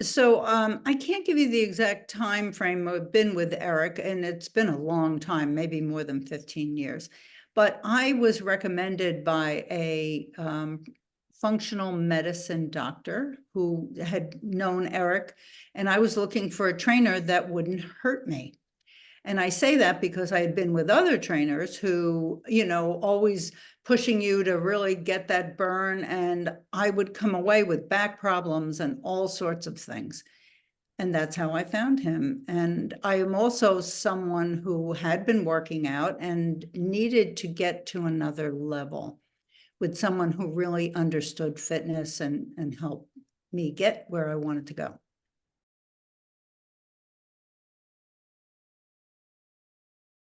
So I can't give you the exact time frame. I've been with Eric, and it's been a long time, maybe more than 15 years. But I was recommended by a functional medicine doctor who had known Eric, and I was looking for a trainer that wouldn't hurt me. And I say that because I had been with other trainers who, always pushing you to really get that burn. And I would come away with back problems and all sorts of things. And that's how I found him. And I am also someone who had been working out and needed to get to another level with someone who really understood fitness and helped me get where I wanted to go.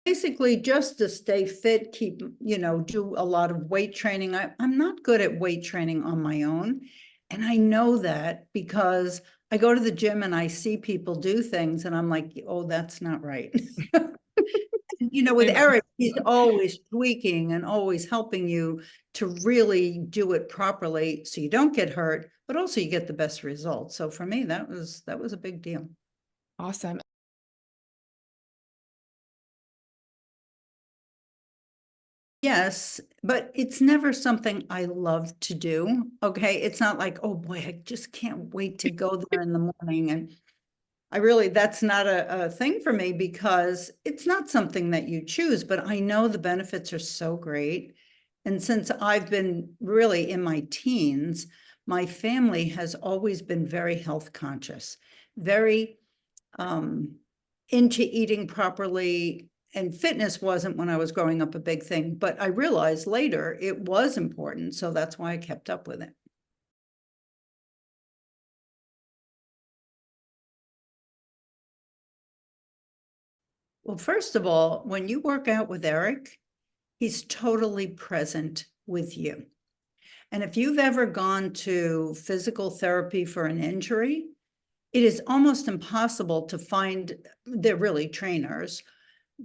Basically, just to stay fit, keep, do a lot of weight training. I'm not good at weight training on my own. And I know that because I go to the gym and I see people do things and I'm like, oh, that's not right. With Eric, he's always tweaking and always helping you to really do it properly so you don't get hurt, but also you get the best results. So for me, that was a big deal. Awesome. Yes, but it's never something I love to do. Okay. It's not like, oh boy, I just can't wait to go there in the morning. And that's not a thing for me because it's not something that you choose, but I know the benefits are so great. And since I've been really in my teens, my family has always been very health conscious, very into eating properly. And fitness wasn't, when I was growing up, a big thing, but I realized later it was important. So that's why I kept up with it. Well, first of all, when you work out with Eric, he's totally present with you. And if you've ever gone to physical therapy for an injury, it is almost impossible to find, they're really trainers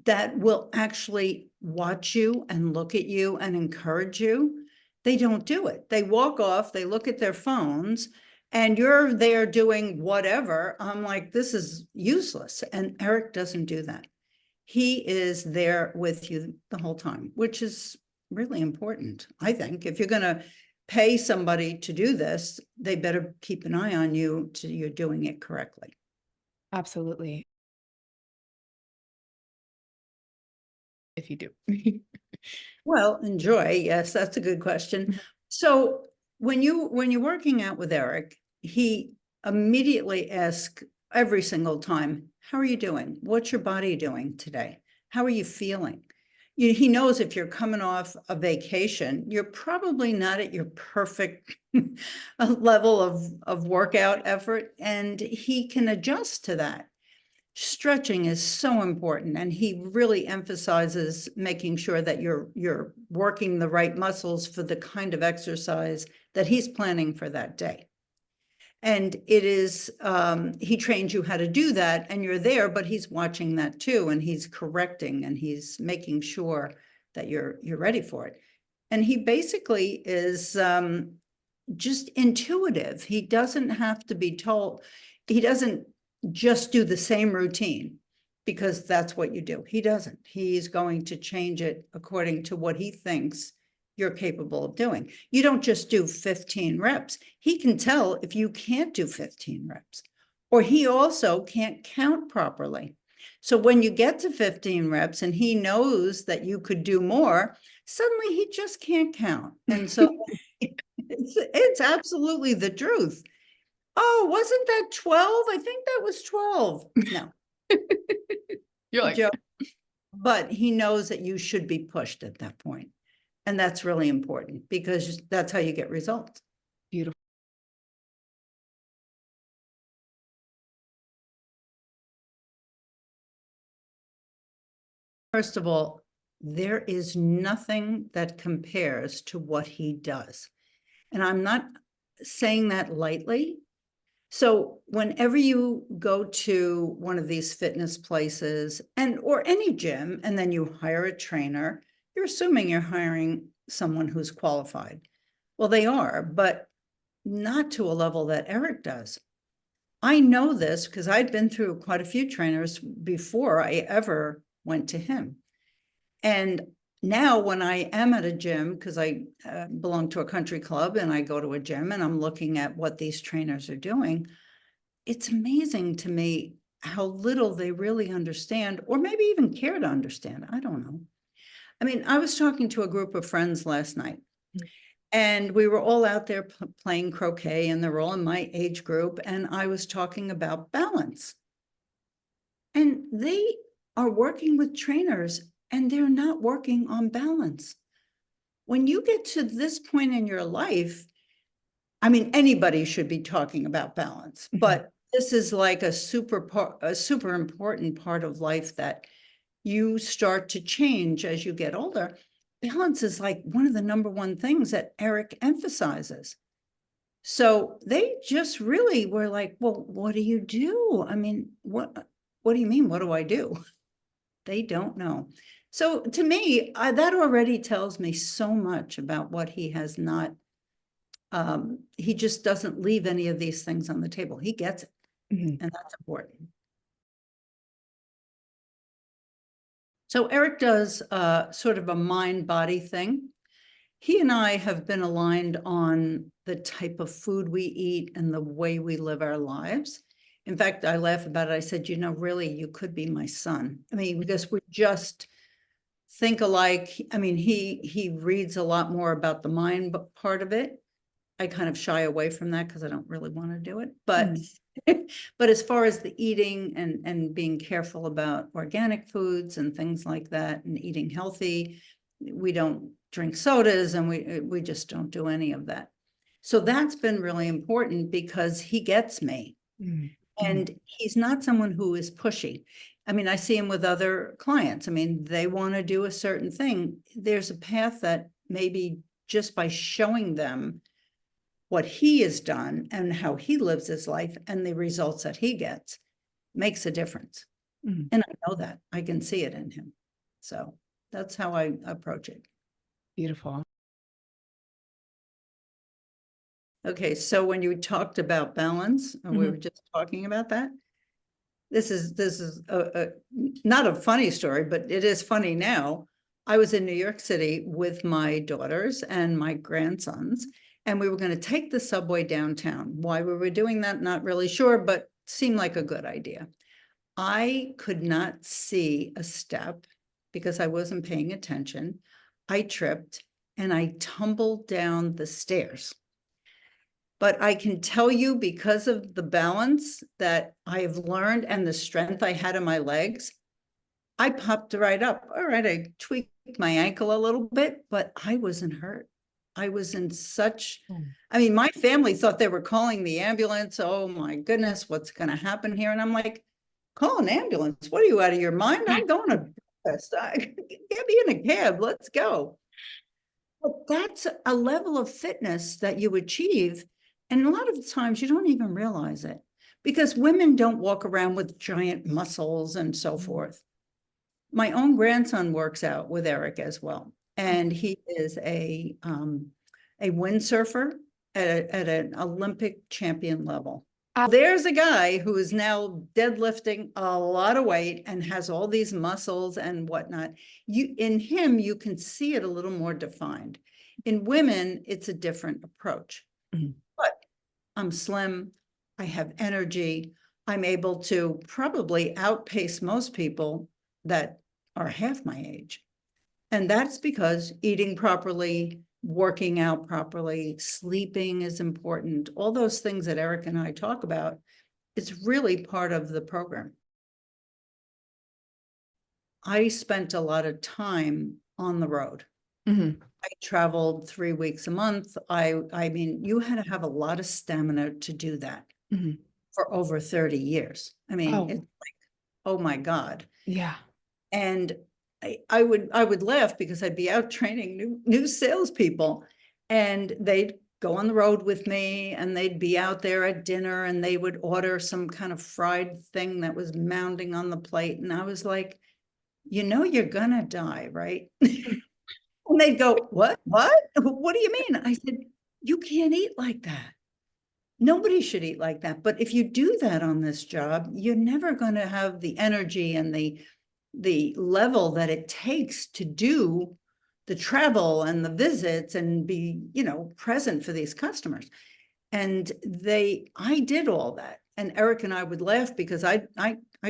that will actually watch you and look at you and encourage you. They don't do it. They walk off, they look at their phones, and you're there doing whatever. I'm like, this is useless. And Eric doesn't do that. He is there with you the whole time, which is really important. I think if you're going to pay somebody to do this, they better keep an eye on you to you're doing it correctly. Absolutely. If you do. Well, enjoy. Yes, that's a good question. So when you're working out with Eric, he immediately asks every single time, how are you doing? What's your body doing today? How are you feeling? He knows if you're coming off a vacation, you're probably not at your perfect level of workout effort, and he can adjust to that. Stretching is so important, and he really emphasizes making sure that you're working the right muscles for the kind of exercise that he's planning for that day. And it is, he trains you how to do that, and you're there, but he's watching that too, and he's correcting, and he's making sure that you're ready for it. And he basically is just intuitive. He doesn't have to be told. He doesn't just do the same routine because that's what you do. He doesn't. He's going to change it according to what he thinks you're capable of doing. You don't just do 15 reps. He can tell if you can't do 15 reps, or he also can't count properly. So when you get to 15 reps and he knows that you could do more, suddenly he just can't count. And so it's absolutely the truth. Oh, wasn't that 12? I think that was 12. No. You're like, Joke. But he knows that you should be pushed at that point. And that's really important because that's how you get results. beautiful. First of all, there is nothing that compares to what he does. And I'm not saying that lightly. So whenever you go to one of these fitness places or any gym, and then you hire a trainer, you're assuming you're hiring someone who's qualified. Well, they are, but not to a level that Eric does. I know this because I'd been through quite a few trainers before I ever went to him. And now when I am at a gym, because I belong to a country club and I go to a gym and I'm looking at what these trainers are doing, it's amazing to me how little they really understand, or maybe even care to understand. I don't know. I mean, I was talking to a group of friends last night, and we were all out there playing croquet, and they're all in my age group, and I was talking about balance. And they are working with trainers, and they're not working on balance. When you get to this point in your life, I mean, anybody should be talking about balance, but this is like a super important part of life that you start to change as you get older. Balance is like one of the number one things that Eric emphasizes. So they just really were like, well, what do you do? I mean, what do you mean? What do I do? They don't know. So to me, that already tells me so much about what he has not. He just doesn't leave any of these things on the table. He gets it, and that's important. So Eric does sort of a mind-body thing. He and I have been aligned on the type of food we eat and the way we live our lives. In fact, I laugh about it. I said, you know, really, you could be my son. I mean, because we just think alike. I mean, he reads a lot more about the mind part of it. I kind of shy away from that because I don't really want to do it. But but as far as the eating and being careful about organic foods and things like that, and eating healthy, we don't drink sodas, and we just don't do any of that. So that's been really important because he gets me. And he's not someone who is pushy. I mean, I see him with other clients. I mean, they want to do a certain thing. There's a path that maybe just by showing them what he has done and how he lives his life and the results that he gets makes a difference. And I know that. I can see it in him. So that's how I approach it. Beautiful. Okay, so when you talked about balance, and we were just talking about that, this is not a funny story, but it is funny now. I was in New York City with my daughters and my grandsons, and we were going to take the subway downtown. Why we were doing that, not really sure, but seemed like a good idea. I could not see a step because I wasn't paying attention. I tripped and I tumbled down the stairs. But I can tell you, because of the balance that I've learned and the strength I had in my legs, I popped right up. All right, I tweaked my ankle a little bit, but I wasn't hurt. I was in such, I mean, my family thought they were calling the ambulance. Oh my goodness, what's going to happen here? And I'm like, call an ambulance. What are you, out of your mind? I'm going to breakfast. Get me in a cab. Let's go. But that's a level of fitness that you achieve. And a lot of the times you don't even realize it, because women don't walk around with giant muscles and so forth. My own grandson works out with Eric as well. And he is a windsurfer at an Olympic champion level. There's a guy who is now deadlifting a lot of weight and has all these muscles and whatnot. In him, you can see it a little more defined. In women, it's a different approach. But I'm slim, I have energy, I'm able to probably outpace most people that are half my age. And that's because eating properly, working out properly, sleeping is important. All those things that Eric and I talk about, it's really part of the program. I spent a lot of time on the road. I traveled 3 weeks a month. I mean, you had to have a lot of stamina to do that for over 30 years. I mean, it's like, oh my God. Yeah. And I would laugh because I'd be out training new salespeople, and they'd go on the road with me, and they'd be out there at dinner, and they would order some kind of fried thing that was mounding on the plate. And I was like, you know, you're gonna die, right? And they'd go, what? What do you mean? I said, you can't eat like that. Nobody should eat like that. But if you do that on this job, you're never going to have the energy and the level that it takes to do the travel and the visits and be, present for these customers. And I did all that. And Eric and I would laugh because I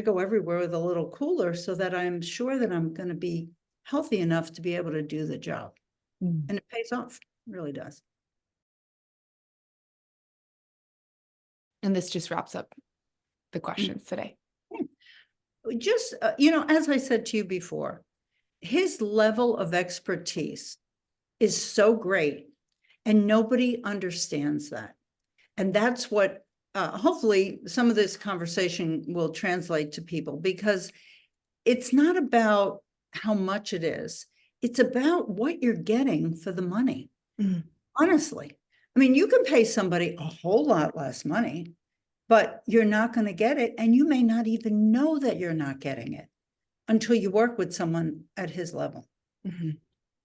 go everywhere with a little cooler so that I'm sure that I'm going to be healthy enough to be able to do the job. And it pays off, it really does. And this just wraps up the questions today. Just, as I said to you before, his level of expertise is so great and nobody understands that. And that's what, hopefully some of this conversation will translate to people, because it's not about how much it is. It's about what you're getting for the money. Honestly. I mean, you can pay somebody a whole lot less money, but you're not going to get it. And you may not even know that you're not getting it until you work with someone at his level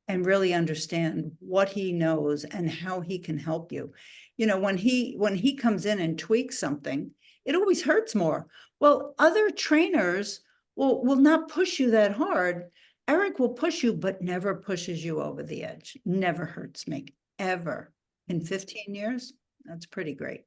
and really understand what he knows and how he can help you. When he comes in and tweaks something, it always hurts more. Well, other trainers will not push you that hard. Eric will push you, but never pushes you over the edge. Never hurts me, ever. In 15 years, that's pretty great.